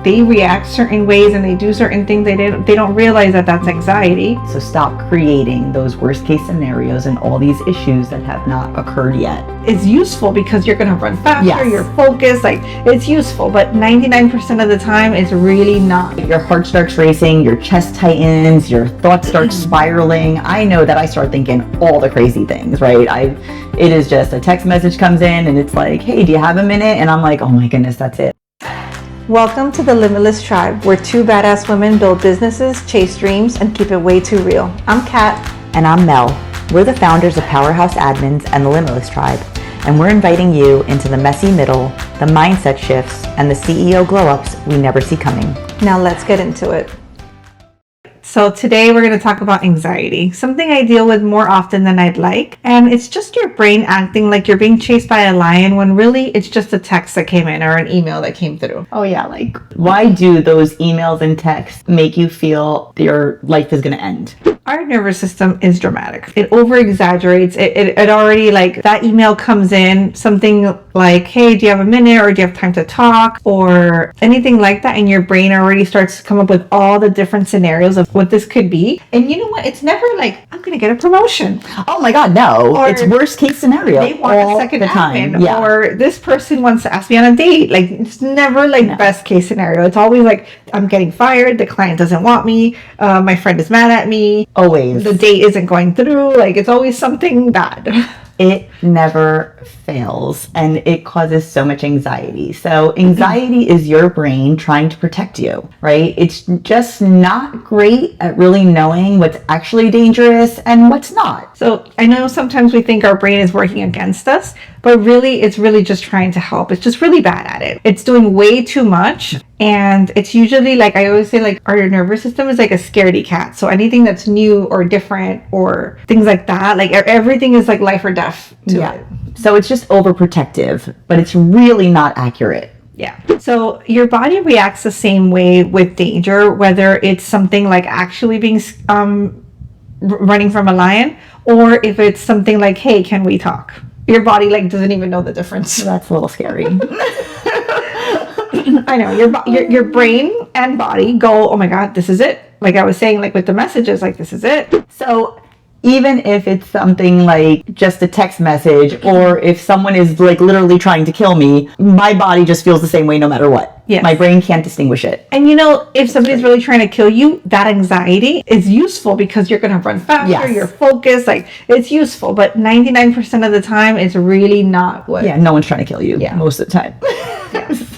they react certain ways and they do certain things, they don't realize that that's anxiety. So stop creating those worst case scenarios and all these issues that have not occurred yet. It's useful because you're going to run faster, Yes. You're focused, like it's useful, but 99% of the time it's really not. Your heart starts racing, your chest tightens, your thoughts start spiraling. I know that I start thinking all the crazy things, right? It is just a text message comes in and it's like, hey, do you have a minute? And I'm like, oh my goodness, that's it. Welcome to the Limitless tribe, where two badass women build businesses, chase dreams, and keep it way too real. I'm Kat. And I'm Mel. We're the founders of Powerhouse Admins and the Limitless tribe. And we're inviting you into the messy middle, the mindset shifts, and the CEO glow-ups we never see coming. Now let's get into it. So today we're going to talk about anxiety, something I deal with more often than I'd like. And it's just your brain acting like you're being chased by a lion when really it's just a text that came in or an email that came through. Oh yeah, like why do those emails and texts make you feel your life is going to end? Our nervous system is dramatic. It over exaggerates. It already, like, that email comes in, something like, hey, do you have a minute, or do you have time to talk, or anything like that, and your brain already starts to come up with all the different scenarios of what this could be. And you know what? It's never like, I'm going to get a promotion. Oh my God, no. Or it's worst case scenario. They want all a second the time. admin, Yeah. Or this person wants to ask me on a date. Like, it's never like best case scenario. It's always like, I'm getting fired, the client doesn't want me, my friend is mad at me. Always. The date isn't going through. Like, it's always something bad. It never fails, and it causes so much anxiety. So anxiety is your brain trying to protect you, right? It's just not great at really knowing what's actually dangerous and what's not. So I know sometimes we think our brain is working against us, but really it's really just trying to help. It's just really bad at it. It's doing way too much. And it's usually, like I always say, like, our nervous system is like a scaredy cat. So anything that's new or different or things like that, like everything is like life or death to it. So it's just overprotective, but it's really not accurate. Yeah. So your body reacts the same way with danger, whether it's something like actually being running from a lion, or if it's something like, hey, can we talk? Your body like doesn't even know the difference. That's a little scary. I know your brain and body go, oh my God, this is it. Like I was saying, like with the messages, like this is it. So even if it's something like just a text message, or if someone is like literally trying to kill me, my body just feels the same way no matter what. Yes. My brain can't distinguish it. And you know, if somebody's really trying to kill you, that anxiety is useful because you're going to run faster, Yes. You're focused, like it's useful, but 99% of the time it's really not what. Yeah, no one's trying to kill you most of the time.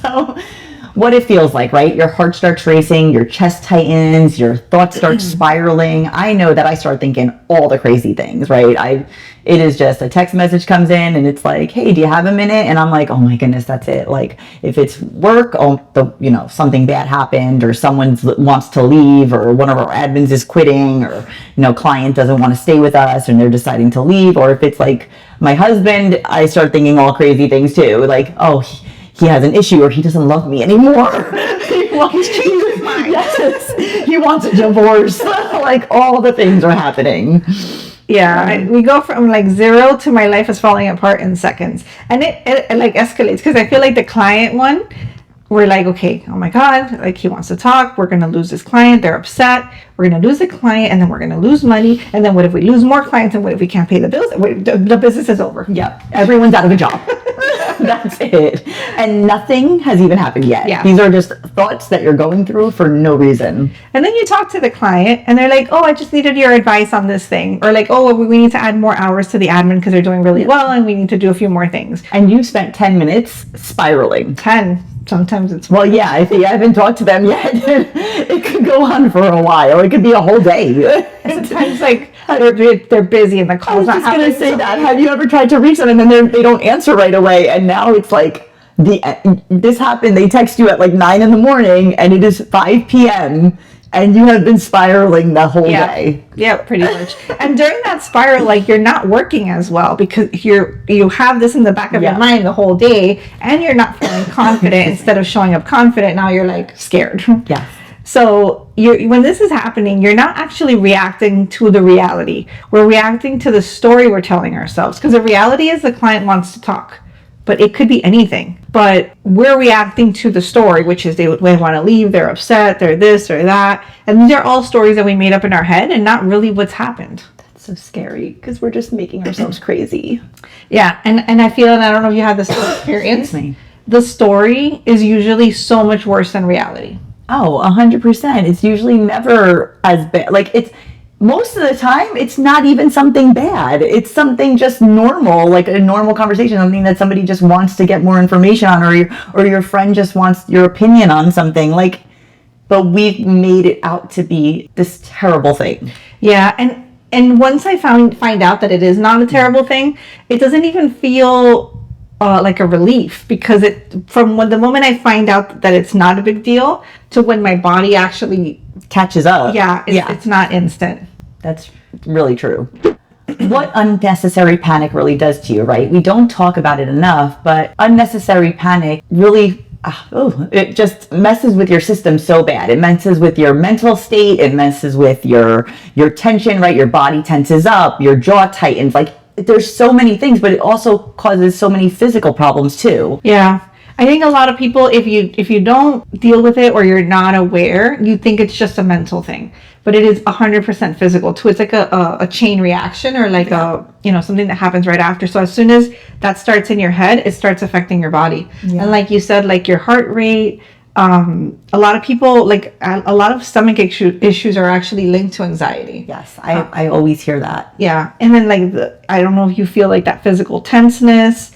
So what it feels like, right? Your heart starts racing, your chest tightens, your thoughts start spiraling. I know that I start thinking all the crazy things, right? It is just a text message comes in and it's like, hey, do you have a minute? And I'm like, oh my goodness, that's it. Like if it's work, something bad happened, or someone wants to leave, or one of our admins is quitting, or, client doesn't want to stay with us and they're deciding to leave. Or if it's like my husband, I start thinking all crazy things too. Like, oh, he has an issue, or he doesn't love me anymore. He's changed his mind. Yes, he wants a divorce. Like all the things are happening. Yeah, we go from like 0 to my life is falling apart in seconds. And it like escalates because I feel like the client one, we're like, okay, oh my God, like he wants to talk. We're going to lose this client. They're upset. We're going to lose the client, and then we're going to lose money. And then what if we lose more clients, and what if we can't pay the bills? The business is over. Yeah, everyone's out of a job. That's it. And nothing has even happened yet. Yeah. These are just thoughts that you're going through for no reason. And then you talk to the client and they're like, oh, I just needed your advice on this thing. Or like, oh, we need to add more hours to the admin because they're doing really well and we need to do a few more things. And you spent 10 minutes spiraling. 10. Sometimes it's well, yeah, if you haven't talked to them yet, it could go on for a while. It could be a whole day. Sometimes like they're busy and the call's not happening. I was just going to say that. Have you ever tried to reach them and then they don't answer right away? And now it's like this happened. They text you at like 9 a.m. and it is 5 p.m. and you have been spiraling the whole day. Yeah, pretty much. And during that spiral, like you're not working as well because you have this in the back of your mind the whole day, and you're not feeling confident. Instead of showing up confident, now you're like scared. Yeah. So when this is happening, you're not actually reacting to the reality. We're reacting to the story we're telling ourselves, because the reality is the client wants to talk. but it could be anything. But we're reacting to the story, which is they want to leave, they're upset, they're this or that. And these are all stories that we made up in our head and not really what's happened. That's so scary because we're just making ourselves crazy. Yeah. And I feel, and I don't know if you had this experience, the story is usually so much worse than reality. Oh, 100%. It's usually never as bad. Like, it's most of the time, it's not even something bad. It's something just normal, like a normal conversation, something that somebody just wants to get more information on, or your friend just wants your opinion on something. Like, but we've made it out to be this terrible thing. Yeah, and once I find out that it is not a terrible thing, it doesn't even feel like a relief, because from the moment I find out that it's not a big deal to when my body actually catches up. It's not instant. That's really true. What unnecessary panic really does to you, right? We don't talk about it enough, but unnecessary panic really, it just messes with your system so bad. It messes with your mental state. It messes with your tension, right? Your body tenses up, your jaw tightens. Like, there's so many things, but it also causes so many physical problems too. Yeah. I think a lot of people, if you don't deal with it or you're not aware, you think it's just a mental thing. But it is 100% physical too. It's like a chain reaction, or like something that happens right after. So as soon as that starts in your head, it starts affecting your body. Yeah. And like you said, like your heart rate, a lot of people, like a lot of stomach issues are actually linked to anxiety. Yes, I always hear that. Yeah. And then like I don't know if you feel like that physical tenseness.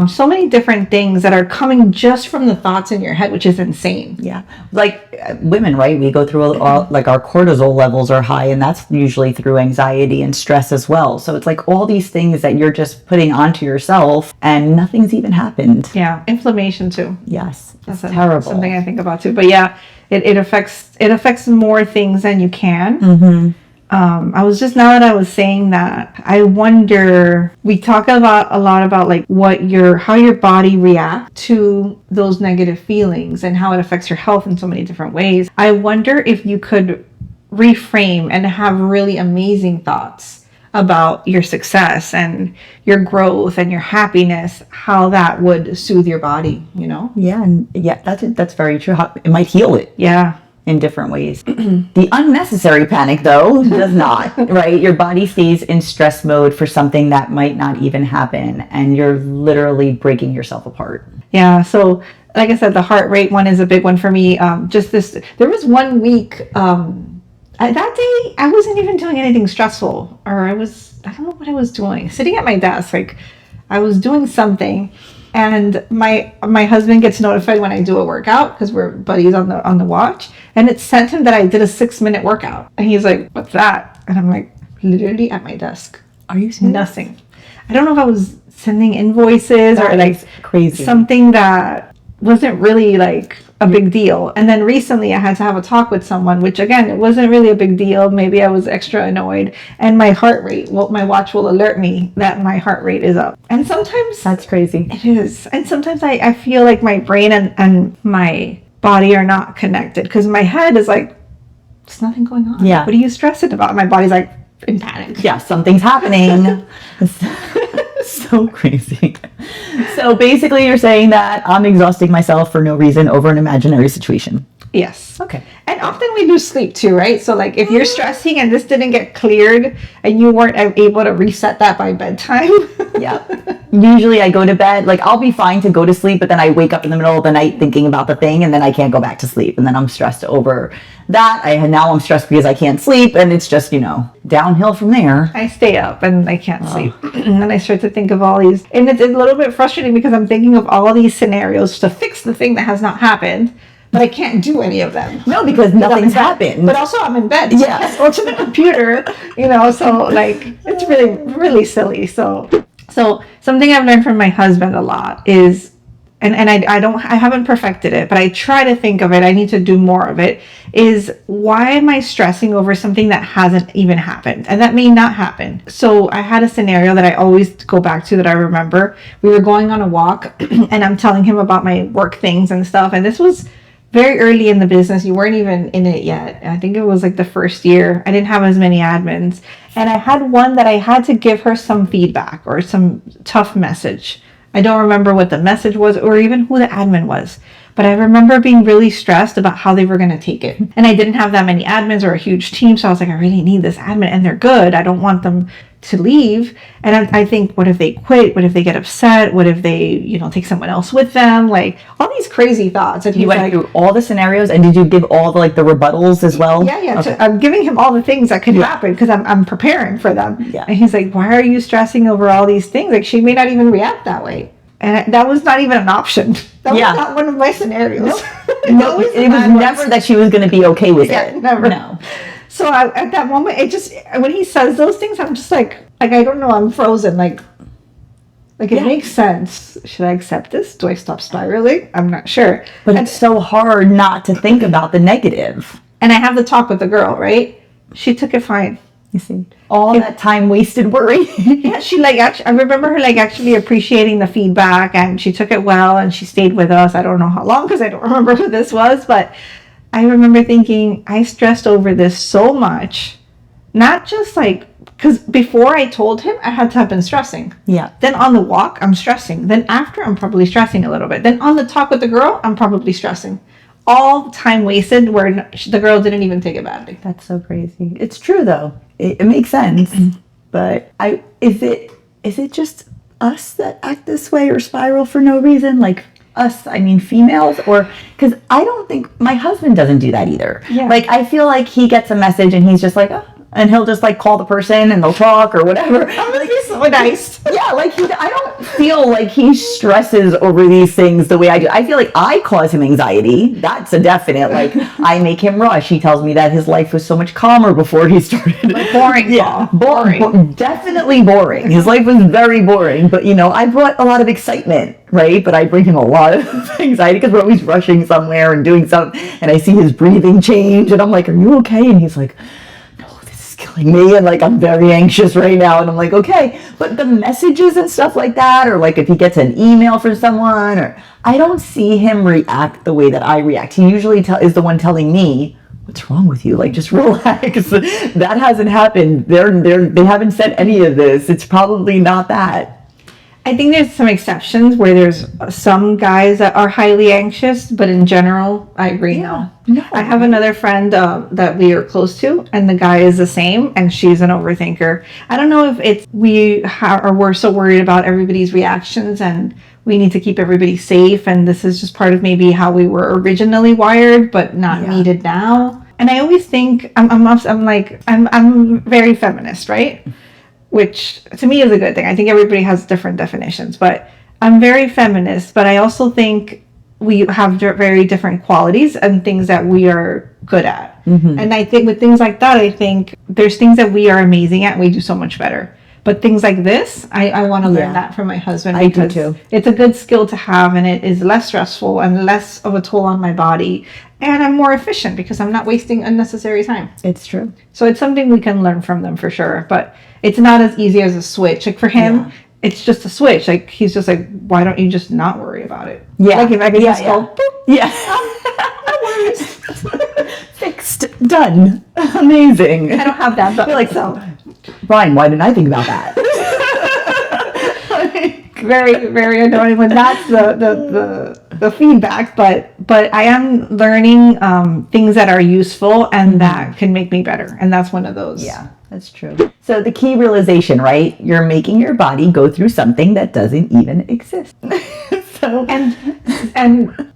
So many different things that are coming just from the thoughts in your head, which is insane. Yeah. Like women, right? We go through like our cortisol levels are high, and that's usually through anxiety and stress as well. So it's like all these things that you're just putting onto yourself and nothing's even happened. Yeah. Inflammation too. Yes. That's terrible. Something I think about too. But yeah, it affects more things than you can. Mm-hmm. I was just, now that I was saying that, I wonder, we talk a lot about like how your body reacts to those negative feelings and how it affects your health in so many different ways. I wonder if you could reframe and have really amazing thoughts about your success and your growth and your happiness, how that would soothe your body, Yeah. And that's very true. It might heal it. Yeah. In different ways. The unnecessary panic, though, does not, right? Your body stays in stress mode for something that might not even happen, and you're literally breaking yourself apart. Yeah. So, like I said, the heart rate one is a big one for me. There was 1 week, that day, I wasn't even doing anything stressful, or I don't know what I was doing. Sitting at my desk, like I was doing something. And my husband gets notified when I do a workout, because we're buddies on the watch, and it sent him that I did a 6-minute workout, and he's like, "What's that?" And I'm like, "Literally at my desk." Are you serious? Nothing. I don't know if I was sending invoices or like crazy something that wasn't really like a big deal. And then recently I had to have a talk with someone, which again, it wasn't really a big deal. Maybe I was extra annoyed, and my heart rate, my watch will alert me that my heart rate is up. And sometimes that's crazy. It is. And sometimes I feel like my brain and my body are not connected, because my head is like, there's nothing going on. Yeah. What are you stressing about? My body's like in panic. Yeah, something's happening. So crazy. So basically you're saying that I'm exhausting myself for no reason over an imaginary situation. Yes. Okay. And often we lose sleep too, right? So like if you're stressing and this didn't get cleared and you weren't able to reset that by bedtime. Yeah. Usually I go to bed, like I'll be fine to go to sleep, but then I wake up in the middle of the night thinking about the thing, and then I can't go back to sleep. And then I'm stressed over that. Now I'm stressed because I can't sleep, and it's just, downhill from there. I stay up and I can't sleep. And then I start to think of all these, and it's a little bit frustrating because I'm thinking of all these scenarios to fix the thing that has not happened. But I can't do any of them. No, because nothing's happened. But also I'm in bed. Yeah. Or to the computer, so like it's really, really silly. So something I've learned from my husband a lot is, and I haven't perfected it, but I try to think of it, I need to do more of it, is why am I stressing over something that hasn't even happened? And that may not happen. So I had a scenario that I always go back to that I remember. We were going on a walk and I'm telling him about my work things and stuff. And this was very early in the business. You weren't even in it yet. I think it was like the first year. I didn't have as many admins. And I had one that I had to give her some feedback or some tough message. I don't remember what the message was or even who the admin was. But I remember being really stressed about how they were going to take it. And I didn't have that many admins or a huge team. So I was like, I really need this admin and they're good. I don't want them to leave. And I think, what if they quit? What if they get upset? What if they, take someone else with them? Like all these crazy thoughts. And you went through all the scenarios, and did you give all the the rebuttals as well? Yeah. Okay. I'm giving him all the things that could happen because I'm preparing for them. Yeah. And he's like, why are you stressing over all these things? Like she may not even react that way. And that was not even an option. That was not one of my scenarios. No, it was never that she was going to be okay with it. Never. No. So at that moment, when he says those things, I'm just like I don't know, I'm frozen. Like it makes sense. Should I accept this? Do I stop spiraling? I'm not sure. But it's so hard not to think about the negative. And I have the talk with the girl, right? She took it fine. You see, all that time wasted worry. Yeah, she I remember her actually appreciating the feedback, and she took it well, and she stayed with us. I don't know how long because I don't remember who this was, but I remember thinking I stressed over this so much, not just because before I told him I had to have been stressing. Yeah. Then on the walk I'm stressing. Then after I'm probably stressing a little bit. Then on the talk with the girl I'm probably stressing. All time wasted where the girl didn't even take it badly. That's so crazy. It's true though. It makes sense. But is it just us that act this way or spiral for no reason? Like us, I mean females, or because I don't think my husband doesn't do that either. Yeah. I feel like he gets a message and he's just like, oh, and he'll just call the person and they'll talk or whatever. He's so nice. Yeah, I don't feel like he stresses over these things the way I do. I feel like I cause him anxiety. That's a definite. I make him rush. He tells me that his life was so much calmer before he started. Boring. Yeah, boring. Definitely boring. His life was very boring. But I brought a lot of excitement, right? But I bring him a lot of anxiety because we're always rushing somewhere and doing something. And I see his breathing change, and I'm like, "Are you okay?" And he's like, killing me, and I'm very anxious right now, and I'm like, okay. But the messages and stuff like that, or if he gets an email from someone, or I don't see him react the way that I react. He usually is the one telling me, what's wrong with you? Just relax. That hasn't happened. They haven't said any of this. It's probably not that. I think there's some exceptions where there's some guys that are highly anxious, but in general, I agree. No. I have another friend that we are close to, and the guy is the same, and she's an overthinker. I don't know if we're so worried about everybody's reactions, and we need to keep everybody safe, and this is just part of maybe how we were originally wired, but not needed now. And I always think I'm very feminist, right? Which to me is a good thing. I think everybody has different definitions, but I'm very feminist, but I also think we have very different qualities and things that we are good at. Mm-hmm. And I think with things like that, I think there's things that we are amazing at and we do so much better. But things like this, I want to learn that from my husband. I do too. It's a good skill to have, and it is less stressful and less of a toll on my body. And I'm more efficient because I'm not wasting unnecessary time. It's true. So it's something we can learn from them for sure. But it's not as easy as a switch. For him, it's just a switch. He's just why don't you just not worry about it? Yeah. If I could just go, boop. Yeah. No worries. Fixed. Done. Amazing. I don't have that. But so. Brian, why didn't I think about that? Very, very annoying when that's the feedback, but I am learning things that are useful and that can make me better, and that's one of those. Yeah, that's true. So the key realization, right? You're making your body go through something that doesn't even exist. And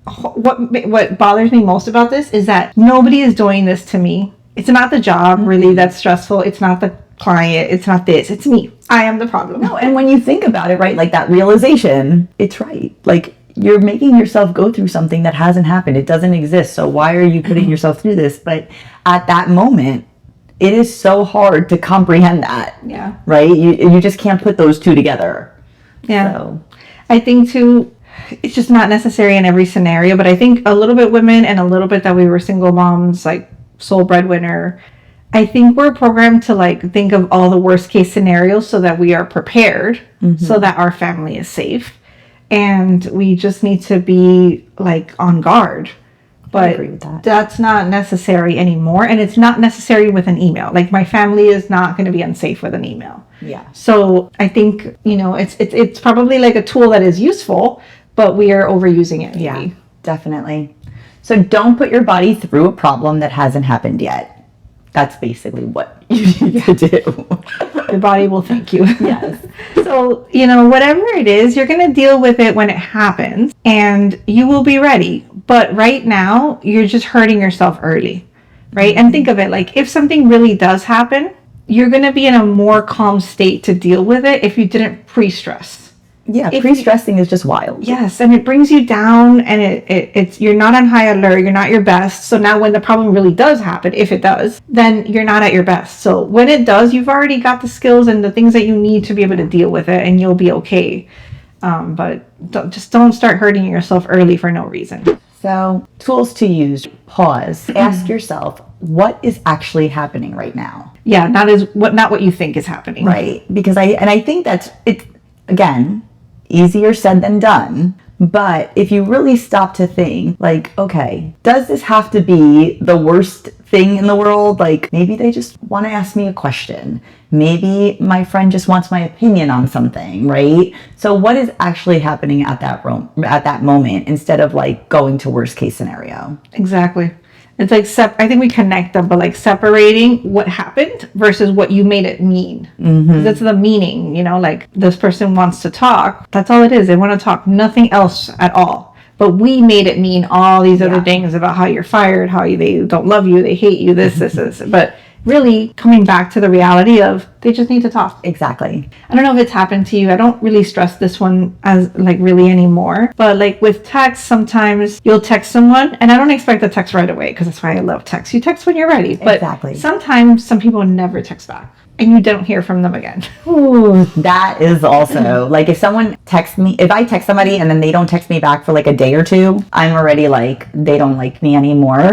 what bothers me most about this is that nobody is doing this to me. It's not the job really that's stressful. It's not the client. It's not this. It's me. I am the problem. No, and when you think about it, right, that realization, it's right. You're making yourself go through something that hasn't happened. It doesn't exist. So why are you putting yourself through this? But at that moment, it is so hard to comprehend that. Yeah. Right? You just can't put those two together. Yeah. So. I think too, it's just not necessary in every scenario, but I think a little bit women and a little bit that we were single moms, sole breadwinner. I think we're programmed to think of all the worst case scenarios so that we are prepared, so that our family is safe. And we just need to be on guard. But I agree with that. That's not necessary anymore. And it's not necessary with an email. Like my family is not going to be unsafe with an email. Yeah. So I think, it's probably like a tool that is useful, but we are overusing it. Maybe. Yeah, definitely. So don't put your body through a problem that hasn't happened yet. That's basically what you need to do. Your body will thank you. Yes. So, whatever it is, you're going to deal with it when it happens and you will be ready. But right now, you're just hurting yourself early, right? And think of it like if something really does happen, you're going to be in a more calm state to deal with it if you didn't pre-stress. Yeah, pre-stressing is just wild. Yes, and it brings you down, and it's you're not on high alert, you're not your best. So now when the problem really does happen, if it does, then you're not at your best. So when it does, you've already got the skills and the things that you need to be able to deal with it, and you'll be okay. But don't start hurting yourself early for no reason. So tools to use: pause, ask yourself, what is actually happening right now? Yeah, not what you think is happening. Right, because I think that's it. Again, easier said than done. But if you really stop to think, like, okay, does this have to be the worst thing in the world? Like, maybe they just want to ask me a question. Maybe my friend just wants my opinion on something, right? So what is actually happening at that moment instead of like going to worst case scenario? Exactly. It's like I think we connect them, but like separating what happened versus what you made it mean. Mm-hmm. That's the meaning, like this person wants to talk. That's all it is. They want to talk, nothing else at all. But we made it mean all these other things about how you're fired, how they don't love you, they hate you, this. But really coming back to the reality of they just need to talk. Exactly. I don't know if it's happened to you. I don't really stress this one as like really anymore. But like with text, sometimes you'll text someone and I don't expect the text right away because that's why I love text. You text when you're ready. But exactly. Sometimes some people never text back and you don't hear from them again. Ooh, that is also like if I text somebody and then they don't text me back for like a day or two, I'm already like, they don't like me anymore.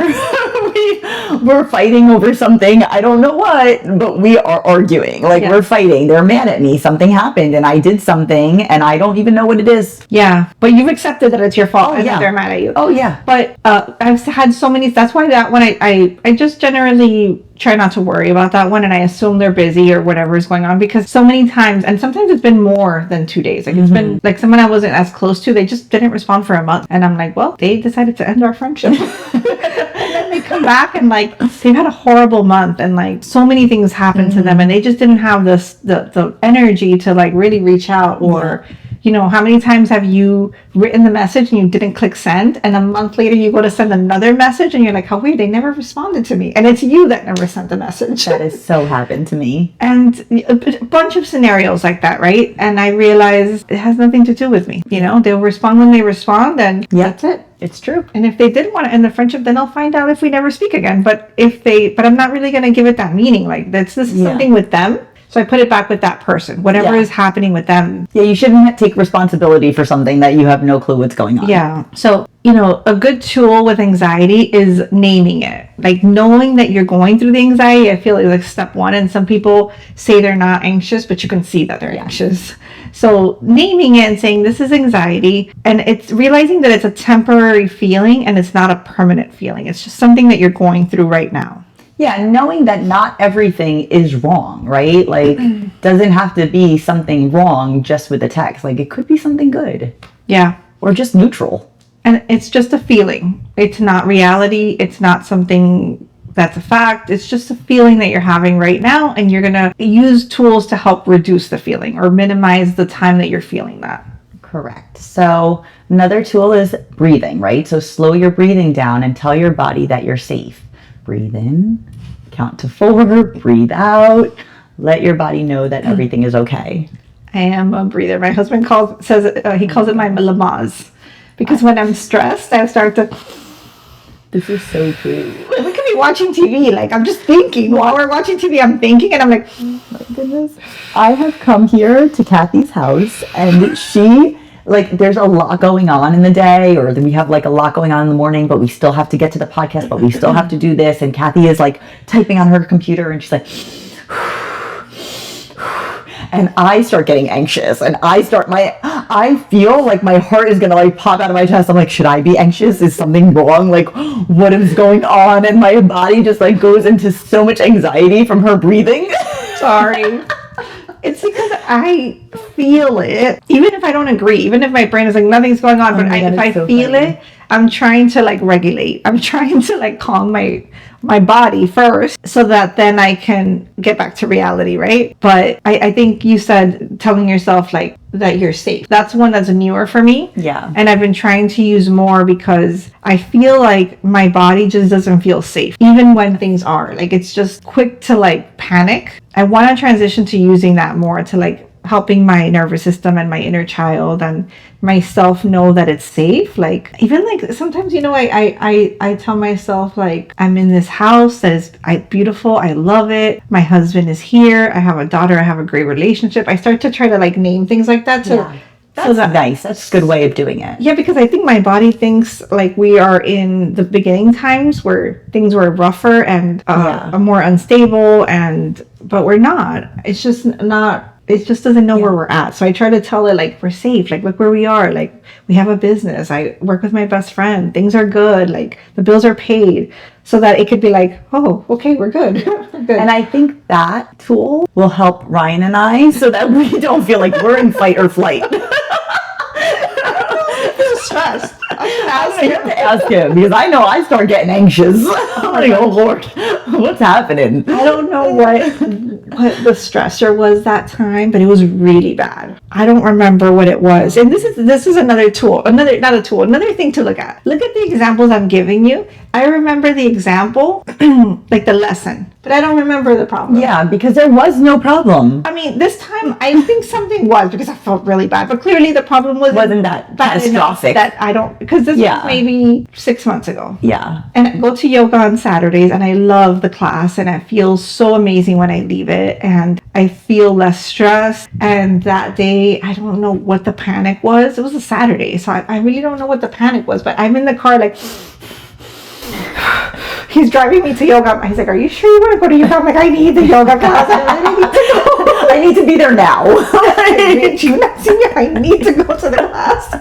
We're fighting over something. I don't know what, but we are arguing. Like we're fighting. They're mad at me. Something happened and I did something and I don't even know what it is. Yeah. But you've accepted that it's your fault and that they're mad at you. Oh yeah. But I've had so many, that's why that one I just generally try not to worry about that one and I assume they're busy or whatever is going on because so many times, and sometimes it's been more than 2 days. Like it's been like someone I wasn't as close to, they just didn't respond for a month. And I'm like, well, they decided to end our friendship. And then they come back and like they've had a horrible month and like so many things happened to them and they just didn't have the energy to like really reach out or how many times have you written the message and you didn't click send and a month later you go to send another message and you're like, how weird, they never responded to me. And it's you that never sent the message. That has so happened to me. And a bunch of scenarios like that, right? And I realized it has nothing to do with me. They'll respond when they respond and that's it. It's true. And if they did want to end the friendship, then they'll find out if we never speak again. But I'm not really going to give it that meaning. Like this is something with them. So I put it back with that person, whatever is happening with them. Yeah, you shouldn't take responsibility for something that you have no clue what's going on. Yeah. So, a good tool with anxiety is naming it. Like knowing that you're going through the anxiety, I feel like step one. And some people say they're not anxious, but you can see that they're anxious. So naming it and saying this is anxiety, and it's realizing that it's a temporary feeling and it's not a permanent feeling. It's just something that you're going through right now. Yeah, knowing that not everything is wrong, right? Like, doesn't have to be something wrong just with the text. Like, it could be something good. Yeah. Or just neutral. And it's just a feeling. It's not reality. It's not something that's a fact. It's just a feeling that you're having right now. And you're going to use tools to help reduce the feeling or minimize the time that you're feeling that. Correct. So another tool is breathing, right? So slow your breathing down and tell your body that you're safe. Breathe in, count to 4, breathe out. Let your body know that everything is okay. I am a breather. My husband calls it my Limitless. Because when I'm stressed, I start to... This is so true. We could be watching TV. Like, I'm just thinking. While we're watching TV, I'm thinking. And I'm like, oh my goodness. I have come here to Cathy's house. And she... Like, there's a lot going on in the day, or we have like a lot going on in the morning, but we still have to get to the podcast, but we still have to do this. And Cathy is like typing on her computer and she's like, and I start getting anxious, and I feel like my heart is gonna like pop out of my chest. I'm like, should I be anxious? Is something wrong? Like, what is going on? And my body just like goes into so much anxiety from her breathing. Sorry. It's because I feel it, even if I don't agree, even if my brain is like, nothing's going on, but if I feel it, I'm trying to like regulate. I'm trying to like calm my body first so that then I can get back to reality, right? But I think you said telling yourself like that you're safe. That's one that's newer for me. Yeah. And I've been trying to use more because I feel like my body just doesn't feel safe, even when things are. Like, it's just quick to like panic. I want to transition to using that more to like helping my nervous system and my inner child and myself know that it's safe. Like, even like sometimes, you know, I tell myself like, I'm in this house that is beautiful, I love it, my husband is here, I have a daughter, I have a great relationship. I start to try to like name things like that. That's nice. That's a good way of doing it. Yeah, because I think my body thinks like we are in the beginning times where things were rougher and more unstable, but we're not. It's just not. It just doesn't know where we're at. So I try to tell it like, we're safe. Like, look where we are. Like, we have a business. I work with my best friend. Things are good. Like, the bills are paid. So that it could be like, oh, okay, we're good. We're good. And I think that tool will help Ryan and I so that we don't feel like we're in fight or flight. Stressed. I have to ask him because I know I start getting anxious. I'm like, oh Lord, what's happening? I don't know what the stressor was that time, but it was really bad. I don't remember what it was. And this is another tool, another thing to look at. Look at the examples I'm giving you. I remember the example, like the lesson, but I don't remember the problem. Yeah, because there was no problem. I mean, this time I think something was because I felt really bad, but clearly the problem wasn't that catastrophic. That I don't, because this was maybe 6 months ago. Yeah. And I go to yoga on Saturdays and I love the class and it feels so amazing when I leave it and I feel less stressed. And that day, I don't know what the panic was. It was a Saturday, so I really don't know what the panic was, but I'm in the car like, he's driving me to yoga. He's like, are you sure you want to go to yoga? I'm like, I need the yoga class. I need to go. I need to be there now. Did you not see me? I need to go to the class.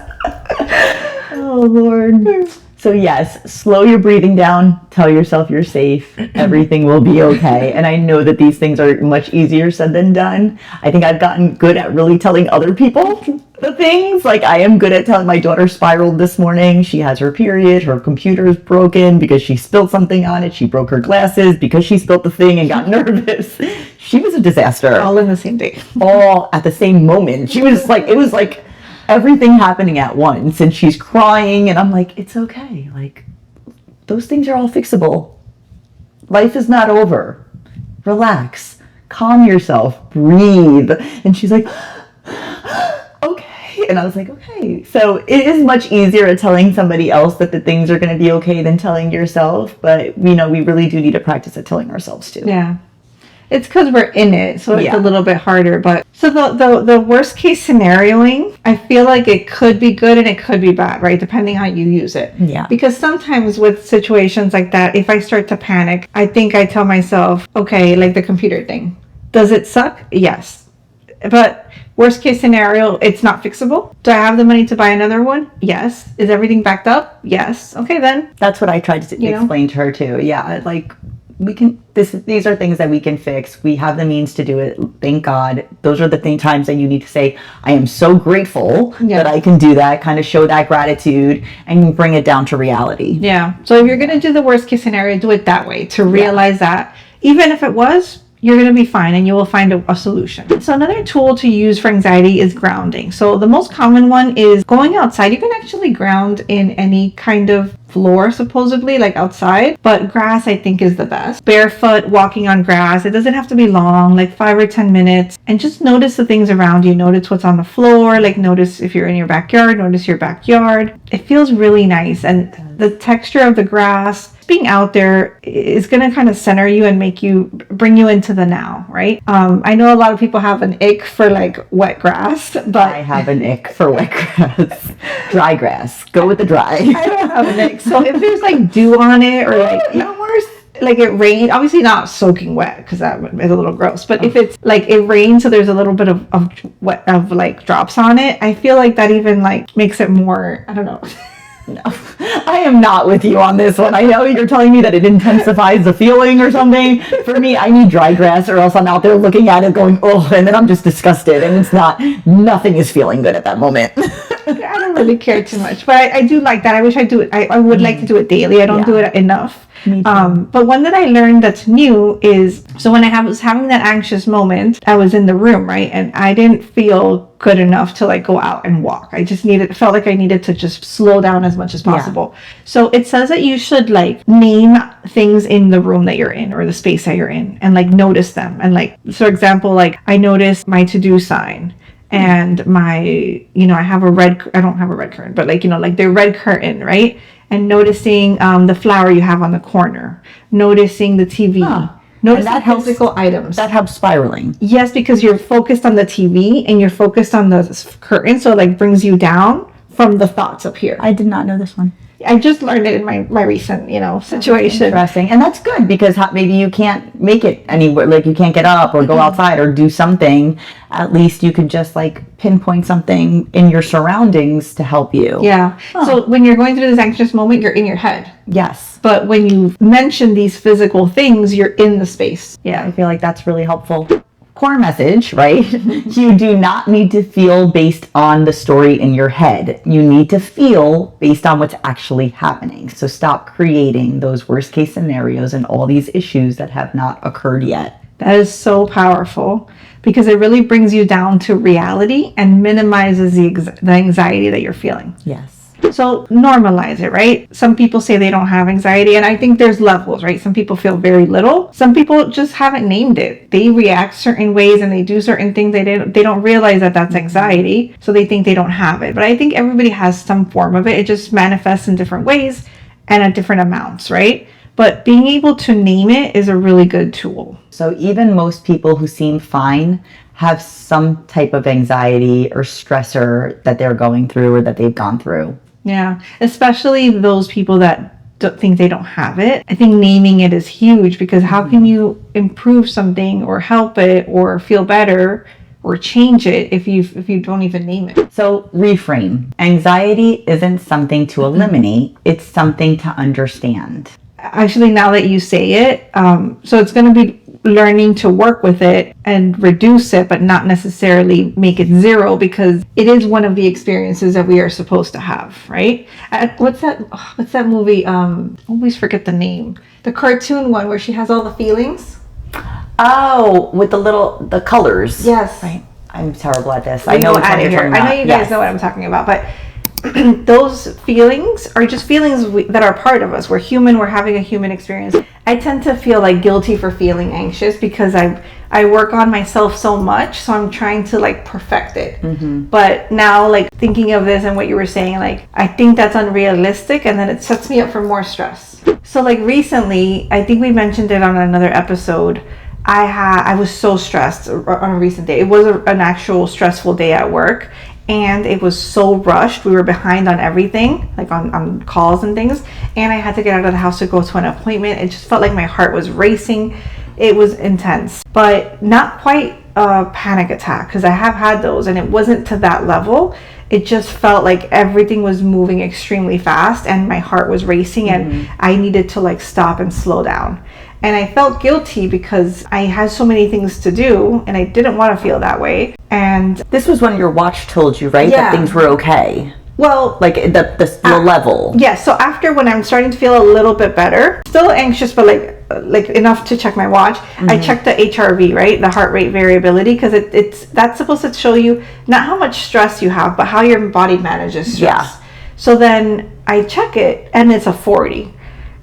Oh, Lord. So yes, slow your breathing down. Tell yourself you're safe. Everything will be okay. And I know that these things are much easier said than done. I think I've gotten good at really telling other people the things. Like, I am good at telling my daughter spiraled this morning. She has her period. Her computer is broken because she spilled something on it. She broke her glasses because she spilled the thing and got nervous. She was a disaster. All in the same day. All at the same moment. She was like, it was like everything happening at once, and she's crying, and I'm like, it's okay. Like, those things are all fixable. Life is not over. Relax. Calm yourself. Breathe. And she's like, okay. And I was like, okay. So it is much easier at telling somebody else that the things are going to be okay than telling yourself. But we know we really do need to practice at telling ourselves too. Yeah. It's because we're in it, so it's a little bit harder. But so the worst case scenarioing, I feel like it could be good and it could be bad, right? Depending how you use it. Yeah. Because sometimes with situations like that, if I start to panic, I think I tell myself, okay, like the computer thing. Does it suck? Yes. But worst case scenario, it's not fixable. Do I have the money to buy another one? Yes. Is everything backed up? Yes. Okay, then. That's what I tried to explain to her too. Yeah, like, we can, these are things that we can fix. We have the means to do it. Thank God. Those are the times that you need to say, I am so grateful that I can do that, kind of show that gratitude and bring it down to reality. Yeah. So if you're going to do the worst case scenario, do it that way to realize that even if it was, you're going to be fine and you will find a solution. So another tool to use for anxiety is grounding. So the most common one is going outside. You can actually ground in any kind of floor, supposedly, like outside, but grass I think is the best. Barefoot, walking on grass. It doesn't have to be long, like 5 or 10 minutes, and just notice the things around you. Notice what's on the floor, like notice if you're in your backyard, notice your backyard. It feels really nice, and the texture of the grass, being out there is going to kind of center you and bring you into the now, right? I know a lot of people have an ick for like wet grass, but I have an ick for wet grass. Dry grass. Go with the dry. I don't have an ick. So if there's like dew on it or like, like it rained, obviously not soaking wet because that is a little gross, but if it's like it rains, so there's a little bit of like drops on it, I feel like that even like makes it more, I don't know. No, I am not with you on this one. I know you're telling me that it intensifies the feeling or something. For me, I need dry grass, or else I'm out there looking at it going, oh, and then I'm just disgusted, and it's not, nothing is feeling good at that moment. I don't really care too much, but I do like that. I wish I do it. I would like to do it daily. I don't do it enough. Me too. But one that I learned that's new is, so when was having that anxious moment, I was in the room, right? And I didn't feel good enough to like go out and walk. I just felt like I needed to just slow down as much as possible. So it says that you should like name things in the room that you're in or the space that you're in and like notice them. And like, for example, like I noticed my to-do sign. And I have I don't have a red curtain, but like, like the red curtain, right? And noticing the flower you have on the corner, noticing the TV, noticing physical items. That helps spiraling. Yes, because you're focused on the TV and you're focused on the curtain. So it like brings you down from the thoughts up here. I did not know this one. I just learned it in my recent, situation. Interesting. And that's good because maybe you can't make it anywhere, like you can't get up or go outside or do something. At least you could just like pinpoint something in your surroundings to help you. Yeah. So when you're going through this anxious moment, you're in your head. Yes. But when you mention these physical things, you're in the space. Yeah. I feel like that's really helpful. Core message, right? You do not need to feel based on the story in your head. You need to feel based on what's actually happening. So stop creating those worst case scenarios and all these issues that have not occurred yet. That is so powerful because it really brings you down to reality and minimizes the anxiety that you're feeling. Yes. So normalize it, right? Some people say they don't have anxiety, and I think there's levels, right? Some people feel very little. Some people just haven't named it. They react certain ways and they do certain things. They don't realize that that's anxiety, so they think they don't have it. But I think everybody has some form of it. It just manifests in different ways and at different amounts, right? But being able to name it is a really good tool. So even most people who seem fine have some type of anxiety or stressor that they're going through or that they've gone through. Yeah, especially those people that don't think they don't have it. I think naming it is huge because how can you improve something or help it or feel better or change it if you don't even name it? So reframe. Anxiety isn't something to eliminate, it's something to understand. Actually, now that you say it, so it's going to be learning to work with it and reduce it, but not necessarily make it zero because it is one of the experiences that we are supposed to have, right? What's that movie? Always forget the name. The cartoon one where she has all the feelings. Oh, with the colors. Yes. Right. I'm terrible at this. I know which one you're talking about. I know you guys know what I'm talking about, but those feelings are just feelings that are part of us. We're human. We're having a human experience. I tend to feel like guilty for feeling anxious because I work on myself so much, so I'm trying to like perfect it. But now, like thinking of this and what you were saying, like I think that's unrealistic, and then it sets me up for more stress. So like recently, I think we mentioned it on another episode. I was so stressed on a recent day. It was an actual stressful day at work. And it was so rushed. We were behind on everything, like on calls and things. And I had to get out of the house to go to an appointment. It just felt like my heart was racing. It was intense, but not quite a panic attack because I have had those and it wasn't to that level. It just felt like everything was moving extremely fast and my heart was racing and I needed to like stop and slow down. And I felt guilty because I had so many things to do and I didn't want to feel that way. And this was when your watch told you, right? Yeah. That things were okay. Well, like the level. Yeah. So after when I'm starting to feel a little bit better, still anxious, but like enough to check my watch. I checked the HRV, right? The heart rate variability, because that's supposed to show you not how much stress you have, but how your body manages stress. Yeah. So then I check it and it's a 40.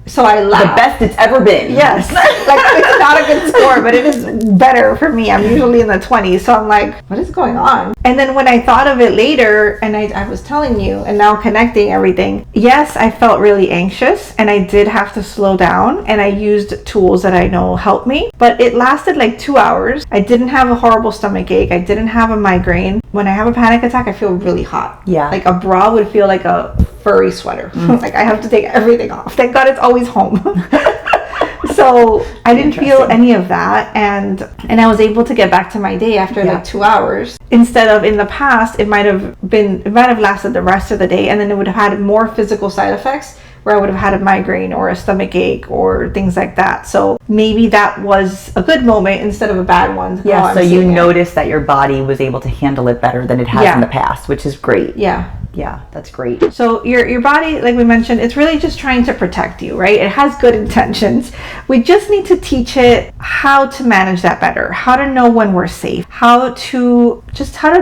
So I laugh. The best it's ever been. Yes. Like it's not a good score, but it is better for me. I'm usually in the 20s. So I'm like, what is going on? And then when I thought of it later and I was telling you and now connecting everything, yes, I felt really anxious and I did have to slow down and I used tools that I know help me, but it lasted like 2 hours. I didn't have a horrible stomach ache. I didn't have a migraine. When I have a panic attack, I feel really hot. Yeah. Like a bra would feel like a furry sweater. Like I have to take everything off. Thank God it's always home. So So I didn't feel any of that, and I was able to get back to my day after like 2 hours. Instead of in the past, it might have lasted the rest of the day, and then it would have had more physical side effects, where I would have had a migraine or a stomach ache or things like that. So maybe that was a good moment instead of a bad one. Yeah, so you noticed that your body was able to handle it better than it has in the past, which is great. Yeah, that's great. So your body, like we mentioned, it's really just trying to protect you, right? It has good intentions. We just need to teach it how to manage that better, how to know when we're safe, how to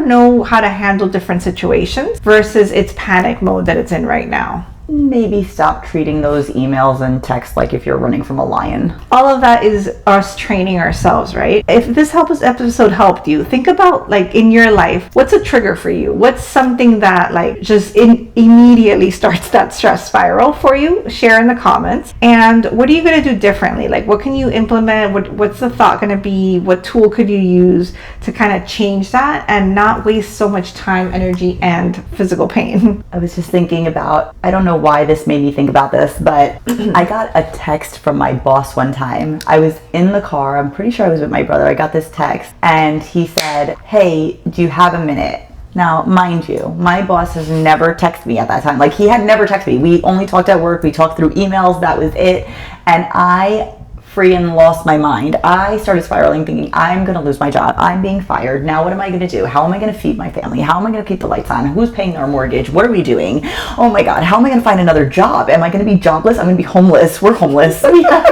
know how to handle different situations versus its panic mode that it's in right now. Maybe stop treating those emails and texts like if you're running from a lion. All of that is us training ourselves, right? If this episode helped you, think about like in your life, what's a trigger for you? What's something that like just immediately starts that stress spiral for you? Share in the comments. And what are you going to do differently? Like what can you implement? What's the thought going to be? What tool could you use to kind of change that and not waste so much time, energy, and physical pain? I was just thinking about, I don't know why this made me think about this, but I got a text from my boss one time. I was in the car, I'm pretty sure I was with my brother. I got this text and he said, "Hey, do you have a minute?" Now, mind you, my boss has never texted me at that time. Like he had never texted me. We only talked at work. We talked through emails. That was it. And I freaking lost my mind. I started spiraling thinking, I'm going to lose my job. I'm being fired. Now what am I going to do? How am I going to feed my family? How am I going to keep the lights on? Who's paying our mortgage? What are we doing? Oh my God, how am I going to find another job? Am I going to be jobless? I'm going to be homeless. We're homeless. We are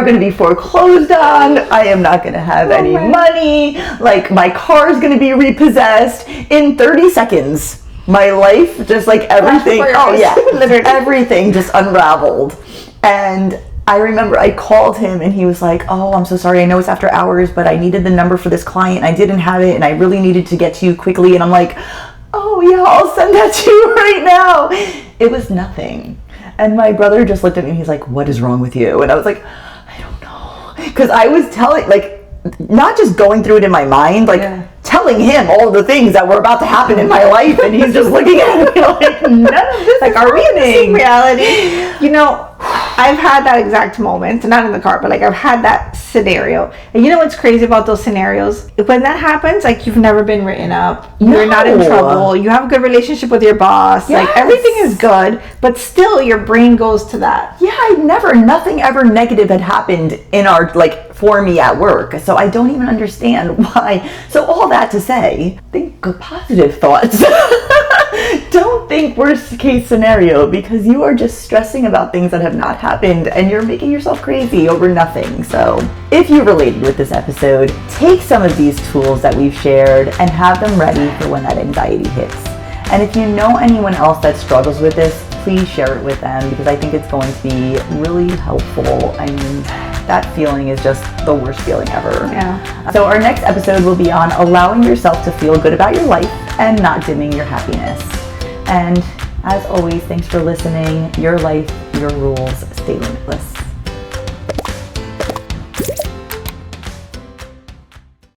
going to be foreclosed on. I am not going to have any money. Like my car is going to be repossessed in 30 seconds. My life, just like everything. Literally everything just unraveled. And I remember I called him and he was like, "Oh, I'm so sorry. I know it's after hours, but I needed the number for this client. I didn't have it and I really needed to get to you quickly." And I'm like, "Oh yeah, I'll send that to you right now." It was nothing. And my brother just looked at me and he's like, "What is wrong with you?" And I was like, "I don't know." Because I was telling, like, not just going through it in my mind, like telling him all the things that were about to happen in my life, and he's just looking at me like, none of this like, are we in the same reality? You know, I've had that exact moment, not in the car, but like I've had that scenario. And you know what's crazy about those scenarios? When that happens, like you've never been written up, you're not in trouble, you have a good relationship with your boss, like everything is good, but still your brain goes to that. Yeah, nothing ever negative had happened in our, like, for me at work. So I don't even understand why. So all that to say, think positive thoughts. Don't think worst case scenario, because you are just stressing about things that have not happened and you're making yourself crazy over nothing. So if you related with this episode, take some of these tools that we've shared and have them ready for when that anxiety hits. And if you know anyone else that struggles with this, please share it with them, because I think it's going to be really helpful. I mean, that feeling is just the worst feeling ever. Yeah. So our next episode will be on allowing yourself to feel good about your life and not dimming your happiness. And as always, thanks for listening. Your life, your rules. Stay limitless.